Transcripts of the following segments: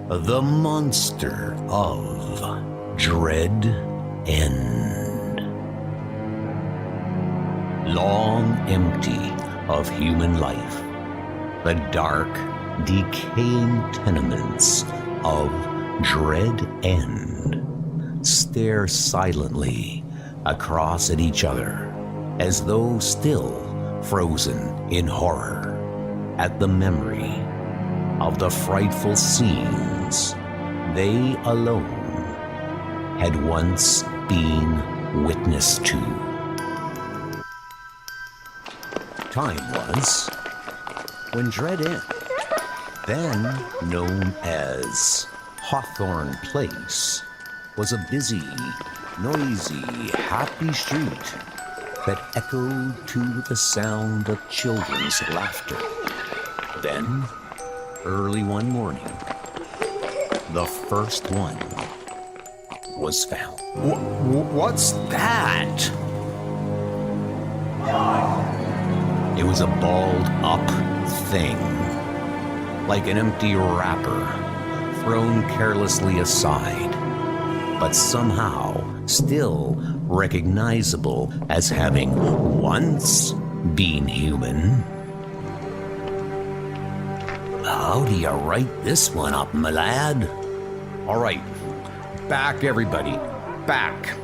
The Monster of Dread End. Long empty of human life, the dark, decaying tenements of Dread End stare silently across at each other, as though still frozen in horror at the memory of the frightful scenes they alone had once been witness to. Time was when Dread End, then known as Hawthorne Place, was a busy, noisy, happy street that echoed to the sound of children's laughter. Then, early one morning, the first one was found. What's that? It was a balled up thing, like an empty wrapper thrown carelessly aside, but somehow still recognizable as having once been human. How do you write this one up, my lad? All right, back everybody, back.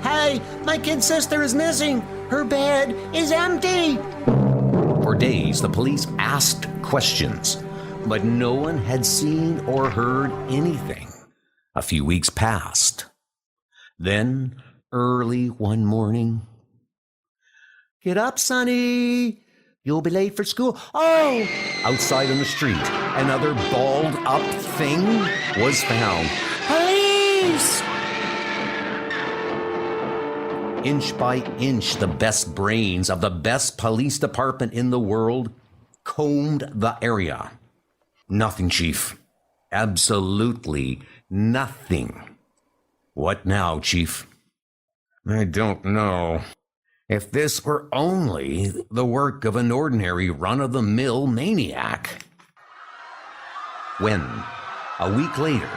Hey, my kid sister is missing. Her bed is empty. For days, the police asked questions, but no one had seen or heard anything. A few weeks passed. Then, early one morning, "Get up, Sonny. You'll be late for school." Oh! Outside on the street, another balled up thing was found. Police! Inch by inch, the best brains of the best police department in the world combed the area. Nothing, Chief. Absolutely nothing. What now, Chief? I don't know. If this were only the work of an ordinary run-of-the-mill maniac. When, a week later,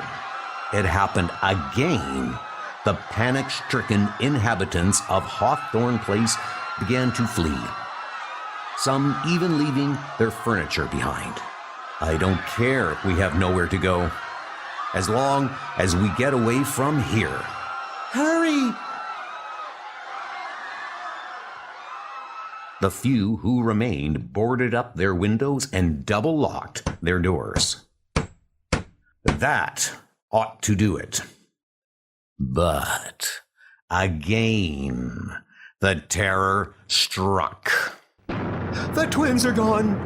it happened again, the panic-stricken inhabitants of Hawthorne Place began to flee, some even leaving their furniture behind. I don't care if we have nowhere to go, as long as we get away from here. Hurry! The few who remained boarded up their windows and double-locked their doors. That ought to do it. But again, the terror struck. The twins are gone!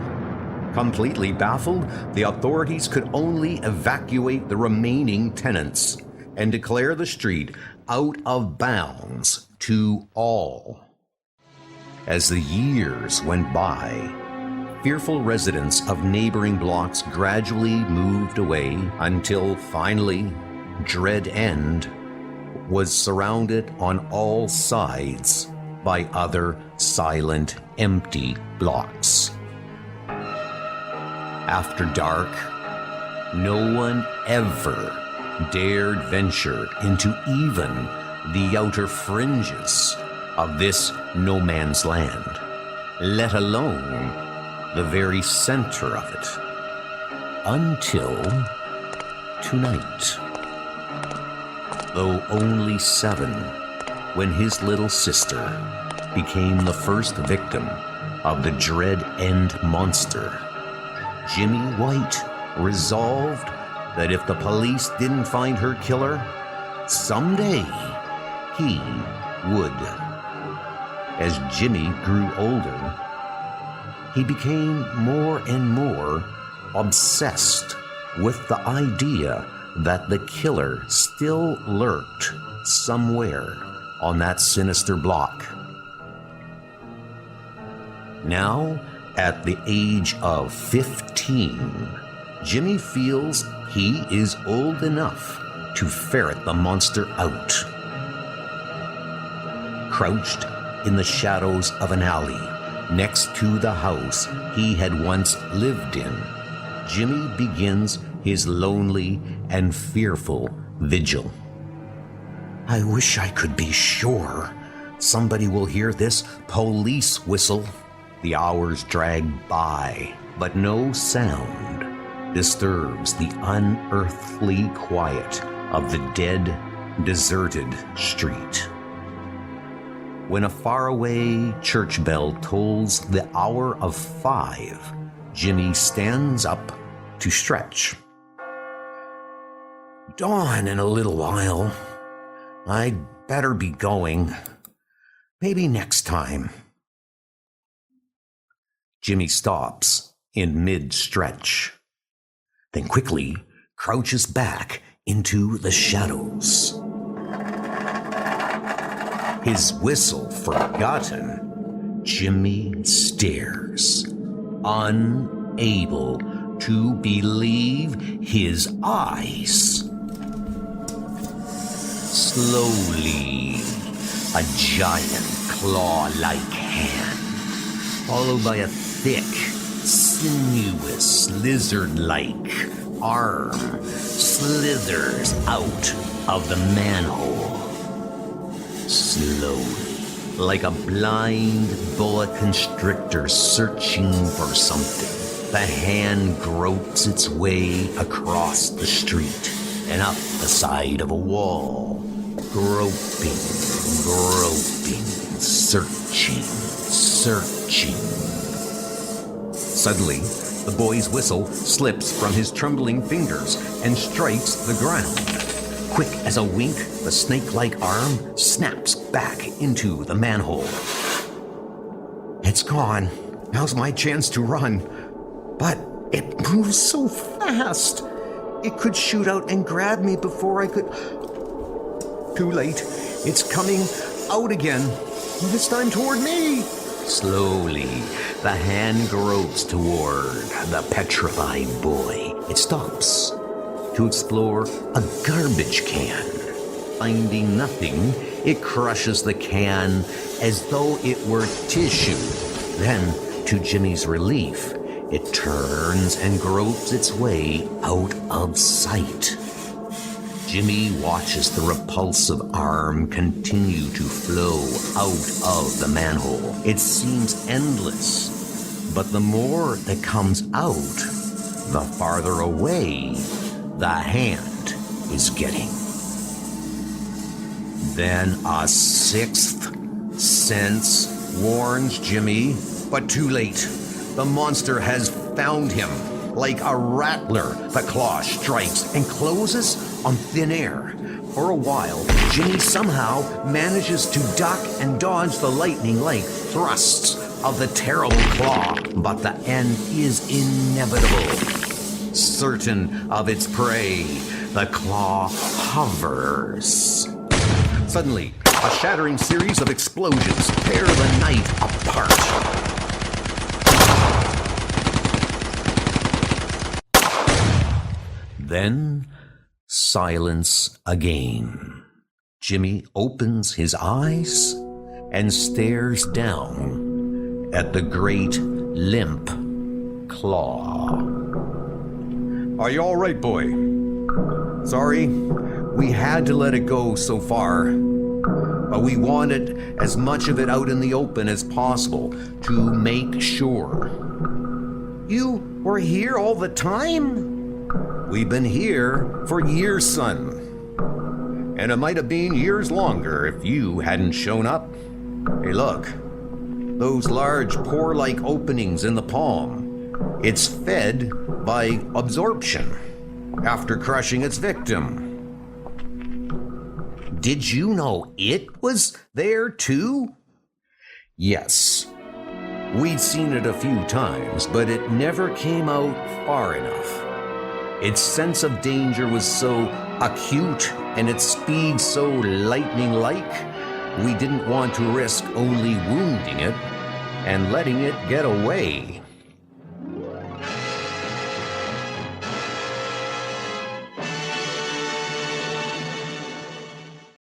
Completely baffled, the authorities could only evacuate the remaining tenants and declare the street out of bounds to all. As the years went by, fearful residents of neighboring blocks gradually moved away until finally, Dread End was surrounded on all sides by other silent, empty blocks. After dark, no one ever dared venture into even the outer fringes of this no man's land, let alone the very center of it, until tonight. Though only 7, when his little sister became the first victim of the Dread End monster, Jimmy White resolved that if the police didn't find her killer, someday he would. As Jimmy grew older, he became more and more obsessed with the idea that the killer still lurked somewhere on that sinister block. Now, at the age of 15, Jimmy feels he is old enough to ferret the monster out. Crouched in the shadows of an alley next to the house he had once lived in, Jimmy begins his lonely and fearful vigil. I wish I could be sure somebody will hear this police whistle. The hours drag by, but no sound disturbs the unearthly quiet of the dead, deserted street. When a faraway church bell tolls the hour of 5, Jimmy stands up to stretch. Dawn in a little while. I'd better be going. Maybe next time. Jimmy stops in mid-stretch, then quickly crouches back into the shadows. His whistle forgotten, Jimmy stares, unable to believe his eyes. Slowly, a giant claw-like hand, followed by a thick, sinuous, lizard-like arm, slithers out of the manhole. Slowly, like a blind boa constrictor searching for something, the hand gropes its way across the street and up the side of a wall, groping, searching. Suddenly, the boy's whistle slips from his trembling fingers and strikes the ground. Quick as a wink, the snake-like arm snaps back into the manhole. It's gone. Now's my chance to run. But it moves so fast. It could shoot out and grab me before I could... Too late. It's coming out again. This time toward me. Slowly, the hand gropes toward the petrified boy. It stops to explore a garbage can. Finding nothing, it crushes the can as though it were tissue. Then, to Jimmy's relief, it turns and gropes its way out of sight. Jimmy watches the repulsive arm continue to flow out of the manhole. It seems endless, but the more that comes out, the farther away the hand is getting. Then a sixth sense warns Jimmy, but too late. The monster has found him. Like a rattler, the claw strikes and closes on thin air. For a while, Jimmy somehow manages to duck and dodge the lightning-like thrusts of the terrible claw, but the end is inevitable. Certain of its prey, the claw hovers. Suddenly, a shattering series of explosions tear the night apart. Then, silence again. Jimmy opens his eyes and stares down at the great limp claw. Are you all right, boy? Sorry, we had to let it go so far, but we wanted as much of it out in the open as possible to make sure. You were here all the time? We've been here for years, son. And it might have been years longer if you hadn't shown up. Hey, look. Those large pore-like openings in the palm. It's fed by absorption after crushing its victim. Did you know it was there too? Yes. We'd seen it a few times, but it never came out far enough. Its sense of danger was so acute and its speed so lightning-like, we didn't want to risk only wounding it and letting it get away.